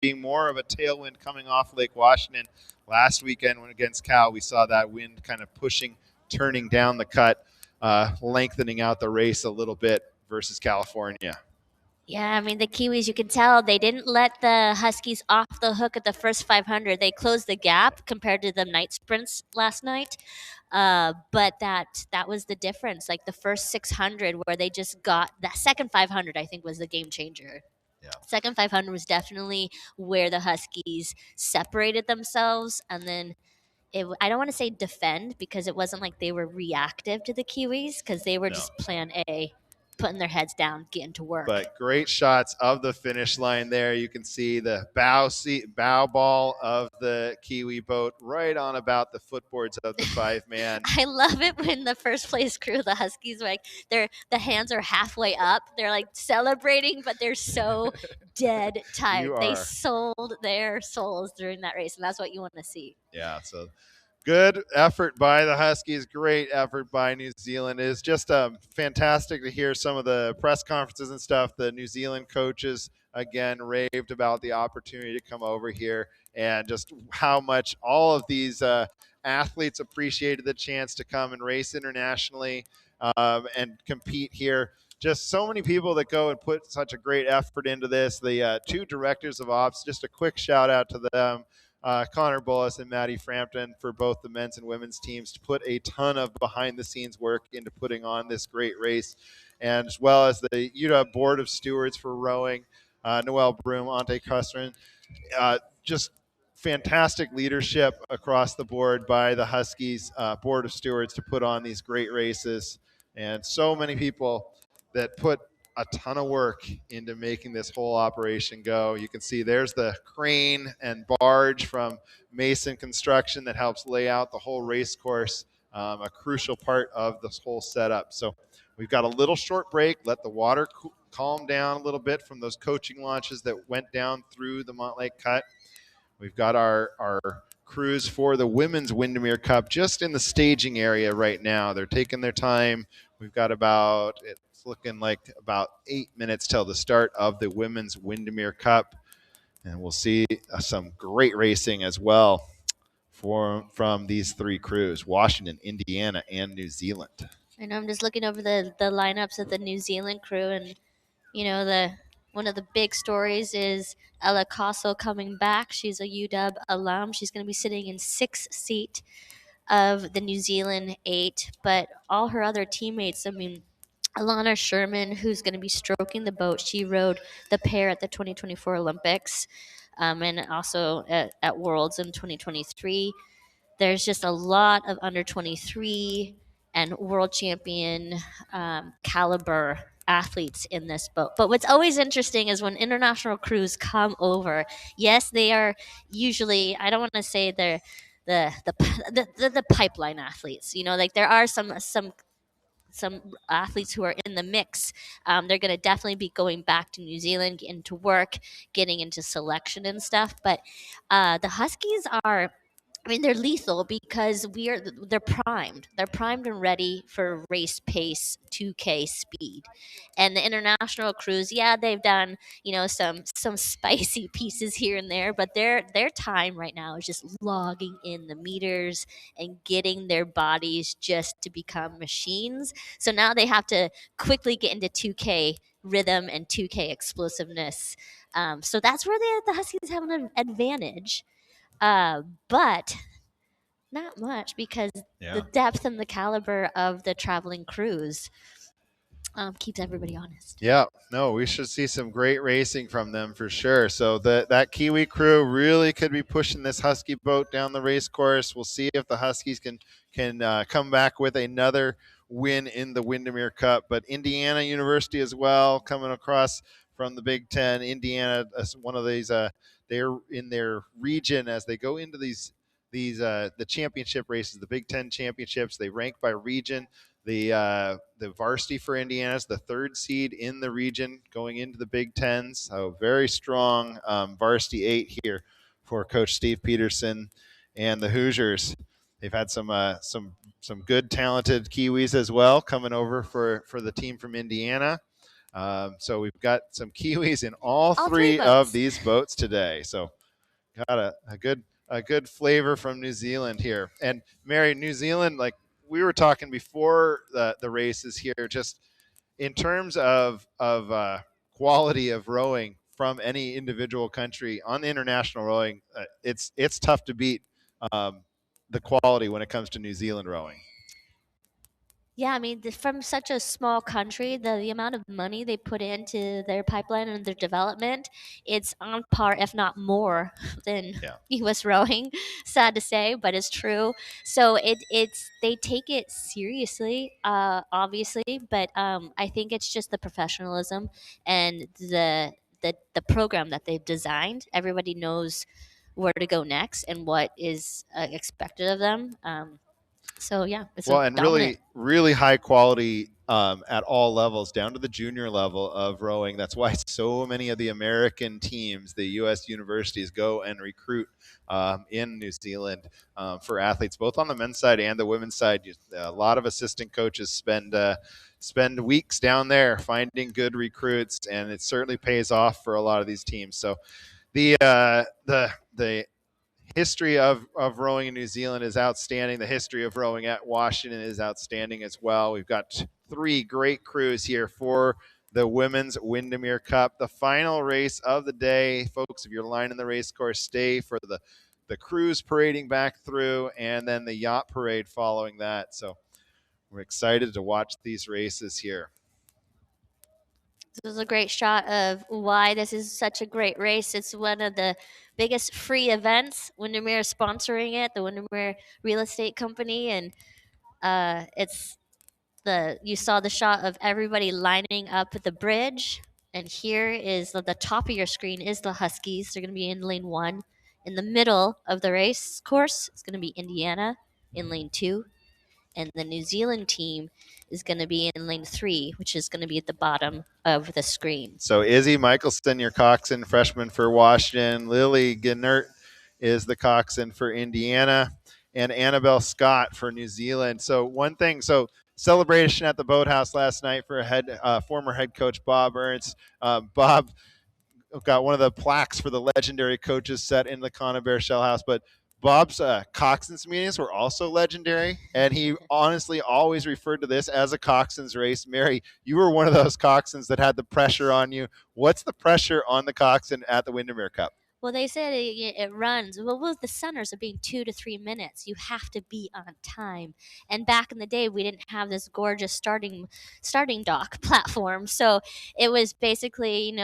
being more of a tailwind coming off Lake Washington. Last weekend when against Cal, we saw that wind kind of pushing, turning down the cut, lengthening out the race a little bit versus California. Yeah, I mean, the Kiwis, you can tell they didn't let the Huskies off the hook at the first 500. They closed the gap compared to the night sprints last night. But that was the difference. Like the first 600, where they just got that second 500, I think was the game changer. Yeah. Second 500 was definitely where the Huskies separated themselves, and then I don't want to say defend, because it wasn't like they were reactive to the Kiwis, because they were No. just plan A, putting their heads down, getting to work. But great shots of the finish line there. You can see the bow ball of the Kiwi boat right on about the footboards of the 5-man. I love it when the first place crew, the Huskies, like the hands are halfway up. They're like celebrating, but they're so dead tired. They sold their souls during that race, and that's what you want to see. Yeah, so good effort by the Huskies. Great effort by New Zealand. It is just fantastic to hear some of the press conferences and stuff. The New Zealand coaches, again, raved about the opportunity to come over here and just how much all of these athletes appreciated the chance to come and race internationally and compete here. Just so many people that go and put such a great effort into this. The two directors of ops, just a quick shout out to them. Connor Bullis and Maddie Frampton for both the men's and women's teams to put a ton of behind-the-scenes work into putting on this great race, and as well as the UW Board of Stewards for rowing, Noelle Broom, Ante Custrin. Just fantastic leadership across the board by the Huskies Board of Stewards to put on these great races, and so many people that put a ton of work into making this whole operation go. You can see there's the crane and barge from Mason Construction that helps lay out the whole race course, a crucial part of this whole setup. So we've got a little short break, let the water calm down a little bit from those coaching launches that went down through the Montlake Cut. We've got our crews for the women's Windermere Cup just in the staging area right now. They're taking their time. We've got it's looking like about 8 minutes till the start of the women's Windermere Cup. And we'll see some great racing as well from these three crews, Washington, Indiana, and New Zealand. I know, I'm just looking over the lineups of the New Zealand crew, and one of the big stories is Ella Casso coming back. She's a UW alum. She's going to be sitting in 6th seat of the New Zealand 8, but all her other teammates, I mean, Alana Sherman, who's going to be stroking the boat, she rode the pair at the 2024 Olympics, and also at Worlds in 2023. There's just a lot of under 23 and world champion caliber athletes in this boat. But what's always interesting is when international crews come over. Yes, they are usually, I don't want to say they're the pipeline athletes. Like there are some athletes who are in the mix. They're going to definitely be going back to New Zealand, getting to work, getting into selection and stuff. But the Huskies are, I mean, they're lethal because they're primed. They're primed and ready for race pace 2K speed. And the international crews, yeah, they've done, some spicy pieces here and there, but their time right now is just logging in the meters and getting their bodies just to become machines. So now they have to quickly get into 2K rhythm and 2K explosiveness. So that's where the Huskies have an advantage. But not much, because the depth and the caliber of the traveling crews keeps everybody honest. Yeah, no, we should see some great racing from them for sure. So that Kiwi crew really could be pushing this Husky boat down the race course. We'll see if the Huskies can come back with another win in the Windermere Cup. But Indiana University as well, coming across from the Big Ten. Indiana, one of these, they're in their region as they go into these the championship races, the Big Ten championships. They rank by region. The varsity for Indiana is the 3rd seed in the region going into the Big Ten. So very strong varsity 8 here for Coach Steve Peterson and the Hoosiers. They've had some good talented Kiwis as well coming over for the team from Indiana. So we've got some Kiwis in all All three three of boats. these boats today. So got a good flavor from New Zealand here. And Mary, New Zealand, like we were talking before the races here, just in terms of quality of rowing from any individual country on the international rowing, it's tough to beat um, the quality when it comes to New Zealand rowing. Yeah, I mean, from such a small country, the amount of money they put into their pipeline and their development, it's on par, if not more, than Yeah. U.S. rowing. Sad to say, but it's true. So it's they take it seriously, obviously, but I think it's just the professionalism and the program that they've designed. Everybody knows where to go next and what is expected of them. So yeah, it's a Well, and dominant. really, really high quality at all levels, down to the junior level of rowing. That's why so many of the American teams, the U.S. universities, go and recruit in New Zealand for athletes, both on the men's side and the women's side. A lot of assistant coaches spend weeks down there finding good recruits, and it certainly pays off for a lot of these teams. So the history of rowing in New Zealand is outstanding. The history of rowing at Washington is outstanding as well. We've got three great crews here for the women's Windermere Cup, the final race of the day. Folks, if you're lining the race course, stay for the cruise parading back through and then the yacht parade following that. So we're excited to watch these races here. This is a great shot of why this is such a great race. It's one of the biggest free events. Windermere is sponsoring it, the Windermere Real Estate Company, and it's you saw the shot of everybody lining up at the bridge. And here is the top of your screen is the Huskies. They're going to be in lane 1. In the middle of the race course, it's going to be Indiana in lane 2, and the New Zealand team is going to be in lane 3, which is going to be at the bottom of the screen. So Izzy Michelson, your coxswain, freshman for Washington. Lily Ginnert is the coxswain for Indiana, and Annabelle Scott for New Zealand. So one thing, celebration at the boathouse last night for former head coach Bob Ernst. Bob got one of the plaques for the legendary coaches set in the Conibear Shell House, but Bob's coxswain's meetings were also legendary, and he honestly always referred to this as a coxswain's race. Mary, you were one of those coxswains that had the pressure on you. What's the pressure on the coxswain at the Windermere Cup? Well, they said it runs. Well, with the centers of being 2 to 3 minutes, you have to be on time. And back in the day, we didn't have this gorgeous starting dock platform, so it was basically,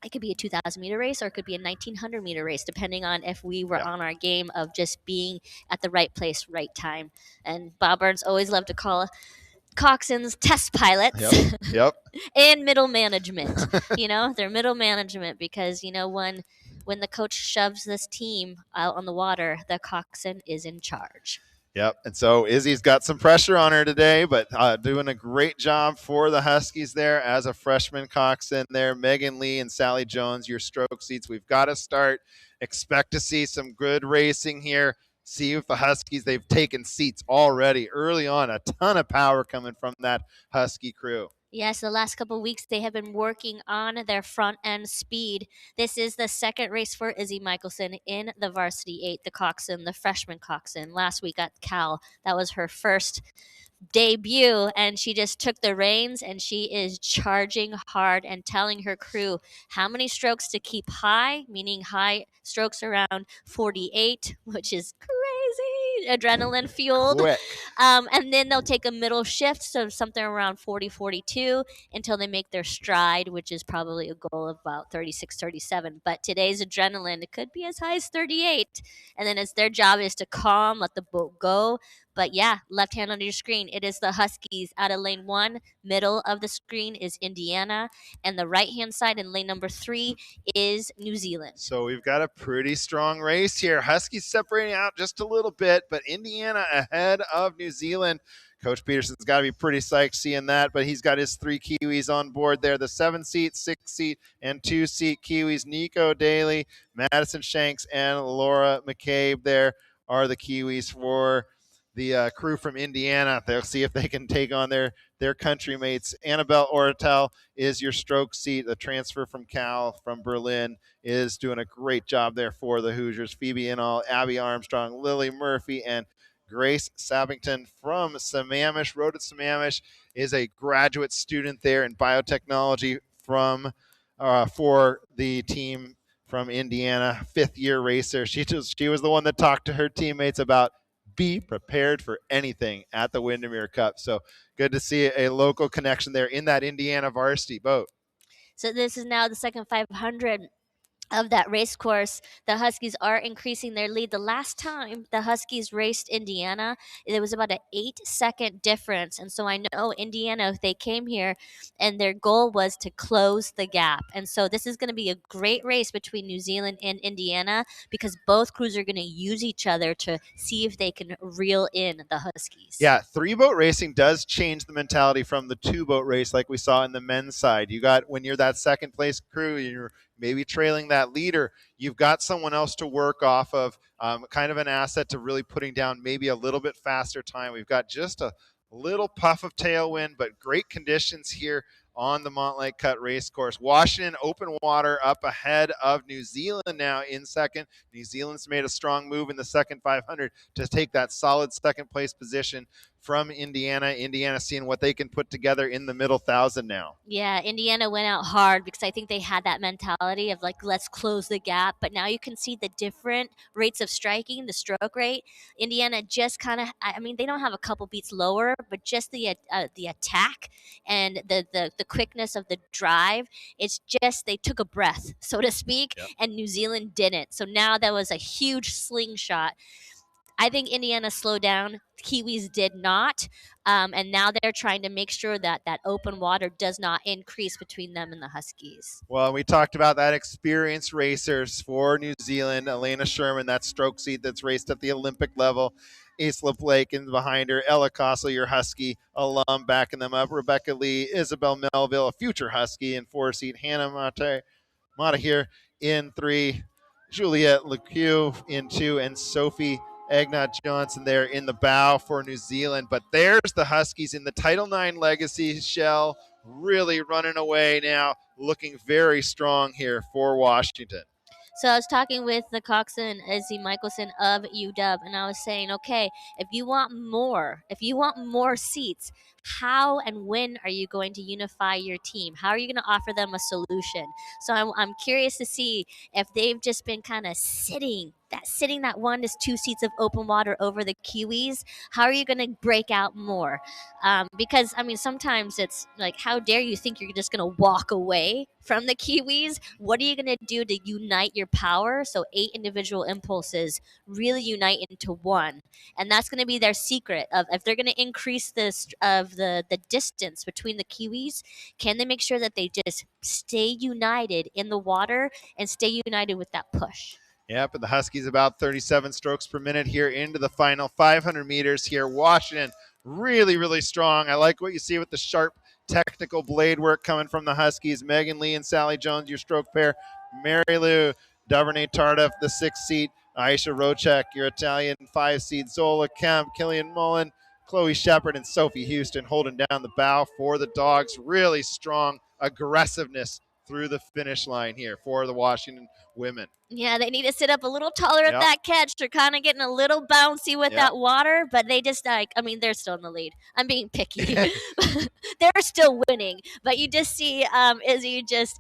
it could be a 2,000-meter race or it could be a 1,900-meter race, depending on if we were on our game of just being at the right place, right time. And Bob Burns always loved to call coxswains test pilots. Yep. And middle management. They're middle management because when the coach shoves this team out on the water, the coxswain is in charge. Yep. And so Izzy's got some pressure on her today, but doing a great job for the Huskies there as a freshman coxswain there. Megan Lee and Sally Jones, your stroke seats. We've got to start. Expect to see some good racing here. See if the Huskies, they've taken seats already early on. A ton of power coming from that Husky crew. Yes, the last couple of weeks they have been working on their front end speed. This is the second race for Izzy Michelson in the Varsity 8, the coxswain, the freshman coxswain. Last week at Cal, that was her first debut, and she just took the reins and she is charging hard and telling her crew how many strokes to keep high, meaning high strokes around 48, which is crazy, adrenaline fueled. Quick. And then they'll take a middle shift, so something around 40, 42, until they make their stride, which is probably a goal of about 36, 37. But today's adrenaline, it could be as high as 38. And then it's their job is to calm, let the boat go. But yeah, left hand under your screen, it is the Huskies out of lane 1. Middle of the screen is Indiana. And the right hand side in lane number 3 is New Zealand. So we've got a pretty strong race here. Huskies separating out just a little bit, but Indiana ahead of New Zealand. Coach Peterson's got to be pretty psyched seeing that, but he's got his 3 Kiwis on board there. The 7-seat, 6-seat, and 2-seat Kiwis. Nico Daly, Madison Shanks, and Laura McCabe there are the Kiwis for the crew from Indiana. They'll see if they can take on their country mates. Annabelle Oratel is your stroke seat. The transfer from Cal from Berlin is doing a great job there for the Hoosiers. Phoebe Inall, Abby Armstrong, Lily Murphy, and Grace Sappington from Sammamish. Road at Sammamish is a graduate student there in biotechnology from for the team from Indiana, fifth-year racer. She was the one that talked to her teammates about be prepared for anything at the Windermere Cup. So good to see a local connection there in that Indiana varsity boat. So this is now the second 500 of that race course. The Huskies are increasing their lead. The last time the Huskies raced Indiana, it was about an 8-second difference. And so I know Indiana, they came here and their goal was to close the gap. And so this is going to be a great race between New Zealand and Indiana because both crews are going to use each other to see if they can reel in the Huskies. Yeah, 3-boat racing does change the mentality from the 2-boat race like we saw in the men's side. You got, when you're that second place crew, you're maybe trailing that leader, you've got someone else to work off of, kind of an asset to really putting down maybe a little bit faster time. We've got just a little puff of tailwind, but great conditions here on the Montlake Cut race course. Washington open water up ahead of New Zealand now in second. New Zealand's made a strong move in the second 500 to take that solid second place position from Indiana. Indiana seeing what they can put together in the middle 1,000 now. Yeah, Indiana went out hard because I think they had that mentality of like, let's close the gap. But now you can see the different rates of striking, the stroke rate. Indiana just kind of, I mean, they don't have a couple beats lower, but just the attack and the quickness of the drive. It's just they took a breath, so to speak, Yep. and New Zealand didn't. So now that was a huge slingshot. I think Indiana slowed down. Kiwis did not. And now they're trying to make sure that that open water does not increase between them and the Huskies. Well, we talked about that experienced racers for New Zealand. Elena Sherman, that stroke seat that's raced at the Olympic level. Isla Blake in behind her. Ella Castle, your Husky alum, backing them up. Rebecca Lee, Isabel Melville, a future Husky in 4-seat. Hannah Mata here in 3. Juliette Leque in 2. And Sophie Agnat Johnson there in the bow for New Zealand. But there's the Huskies in the Title IX legacy shell, really running away now, looking very strong here for Washington. So I was talking with the coxswain Izzy Michelson of UW, and I was saying, okay, if you want more seats, how and when are you going to unify your team? How are you going to offer them a solution? So I'm curious to see if they've just been kind of sitting that 1 to 2 seats of open water over the Kiwis. How are you going to break out more? Because I mean, sometimes it's like, how dare you think you're just going to walk away from the Kiwis? What are you going to do to unite your power so 8 individual impulses really unite into one? And that's going to be their secret of if they're going to increase this of the distance between the Kiwis, can they make sure that they just stay united in the water and stay united with that push? Yep, and the Huskies about 37 strokes per minute here into the final 500 meters here. Washington really, really strong. I like what you see with the sharp technical blade work coming from the Huskies. Megan Lee and Sally Jones, your stroke pair. Mary Lou Duvernay Tardif, the 6th seat. Aisha Rocek, your Italian 5 seed. Zola Kemp, Killian Mullen, Chloe Shepard, and Sophie Houston holding down the bow for the Dogs. Really strong aggressiveness through the finish line here for the Washington women. Yeah, they need to sit up a little taller at that catch. They're kind of getting a little bouncy with that water, but they just they're still in the lead. I'm being picky. They're still winning, but you just see Izzy just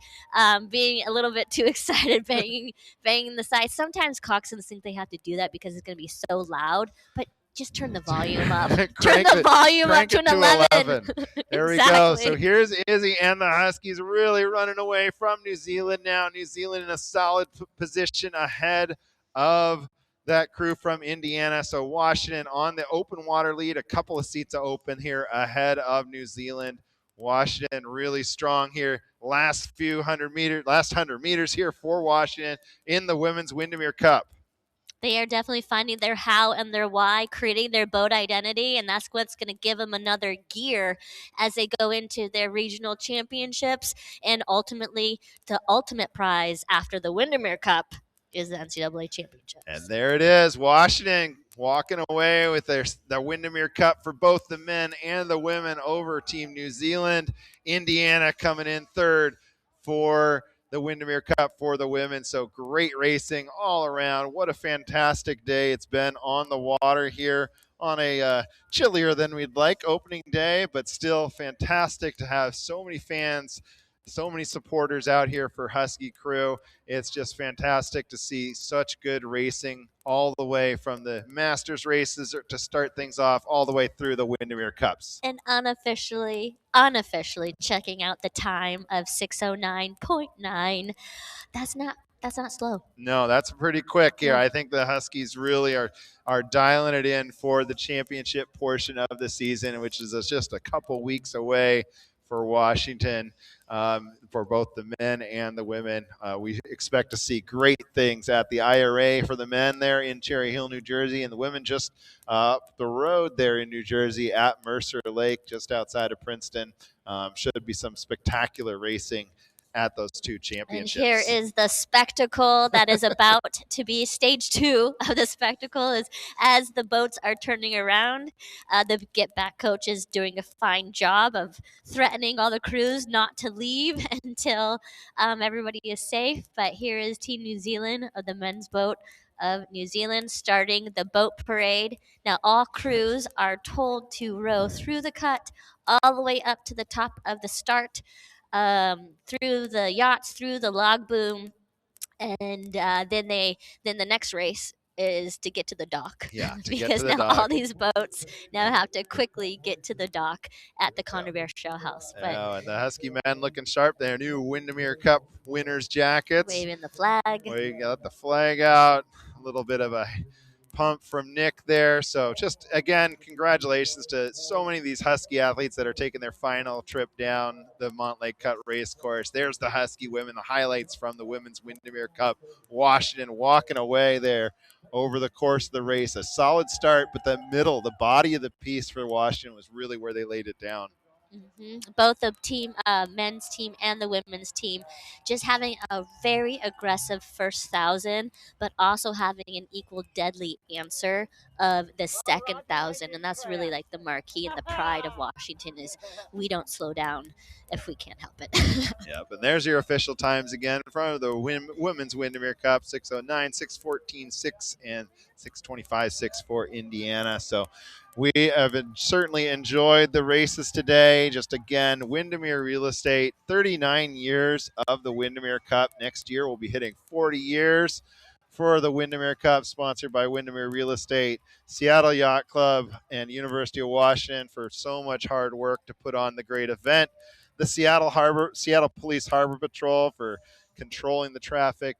being a little bit too excited, banging the sides. Sometimes coxswains think they have to do that because it's going to be so loud, but just turn the volume up. Turn the volume up to an 11. There we go. So here's Izzy and the Huskies really running away from New Zealand now. New Zealand in a solid position ahead of that crew from Indiana. So Washington on the open water lead, a couple of seats open here ahead of New Zealand. Washington really strong here. Last 100 meters here for Washington in the Women's Windermere Cup. They are definitely finding their how and their why, creating their boat identity, and that's what's going to give them another gear as they go into their regional championships. And ultimately, the ultimate prize after the Windermere Cup is the NCAA championships. And there it is. Washington walking away with the Windermere Cup for both the men and the women over Team New Zealand. Indiana coming in third for the Windermere Cup for the women. So great racing all around. What a fantastic day it's been on the water here on a chillier than we'd like opening day, but still fantastic to have so many fans, so many supporters out here for Husky Crew. It's just fantastic to see such good racing all the way from the Masters races to start things off all the way through the Windermere Cups. And unofficially checking out the time of 6:09.9. That's not slow. No, that's pretty quick here. No. I think the Huskies really are dialing it in for the championship portion of the season, which is just a couple weeks away for Washington, for both the men and the women. We expect to see great things at the IRA for the men there in Cherry Hill, New Jersey, and the women just up the road there in New Jersey at Mercer Lake, just outside of Princeton. Should be some spectacular racing at those two championships. And here is the spectacle that is about to be stage 2 of the spectacle. Is as the boats are turning around, the get back coach is doing a fine job of threatening all the crews not to leave until everybody is safe. But here is Team New Zealand of the men's boat of New Zealand starting the boat parade. Now all crews are told to row through the cut all the way up to the top of the start, through the yachts, through the log boom, and then the next race is to get to the dock. Yeah, to get because to the now all dock. these boats now have to quickly get to the dock at the Conner Show House. But And the Husky men looking sharp. Their new Windermere Cup winners jackets. waving the flag. We got the flag out. A little bit of a pump from Nick there. So just, again, congratulations to so many of these Husky athletes that are taking their final trip down the Montlake Cut race course. There's the Husky women, the highlights from the Women's Windermere Cup. Washington walking away there over the course of the race. A solid start, but the middle, the body of the piece for Washington was really where they laid it down. Both the men's team and the women's team, just having a very aggressive first 1,000, but also having an equal deadly answer of the second 1,000, and that's really like the marquee and the pride of Washington is we don't slow down if we can't help it. Yep, and there's your official times again from the Women's Windermere Cup: 6:09, 6:14, 6, and 6:25, 6 for Indiana. So we have certainly enjoyed the races today. Just again, Windermere Real Estate, 39 years of the Windermere Cup. Next year we'll be hitting 40 years for the Windermere Cup, sponsored by Windermere Real Estate, Seattle Yacht Club, and University of Washington for so much hard work to put on the great event. The Seattle Police Harbor Patrol for controlling the traffic,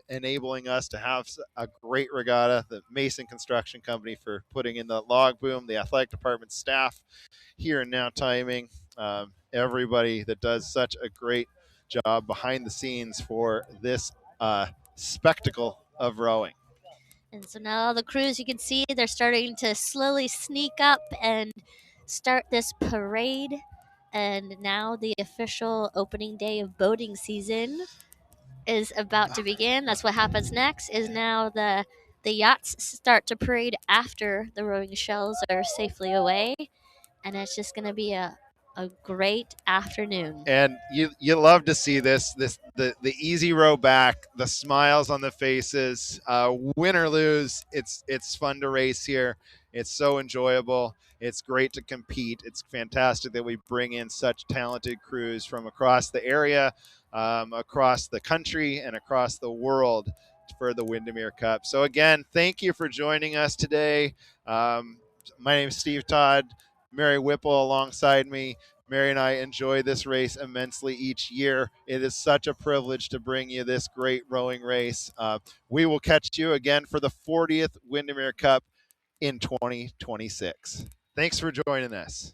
enabling us to have a great regatta. The Mason Construction Company for putting in the log boom. The athletic department staff here and now timing. Everybody that does such a great job behind the scenes for this spectacle of rowing. And so now all the crews, you can see, they're starting to slowly sneak up and start this parade. And now the official opening day of boating season is about to begin. That's what happens next. Is now the yachts start to parade after the rowing shells are safely away, and it's just going to be a great afternoon. And you love to see the easy row back, the smiles on the faces, win or lose. It's fun to race here. It's so enjoyable. It's great to compete. It's fantastic that we bring in such talented crews from across the area, across the country, and across the world for the Windermere Cup. So again, thank you for joining us today. My name is Steve Todd. Mary Whipple alongside me. Mary and I enjoy this race immensely each year. It is such a privilege to bring you this great rowing race. We will catch you again for the 40th Windermere Cup in 2026. Thanks for joining us.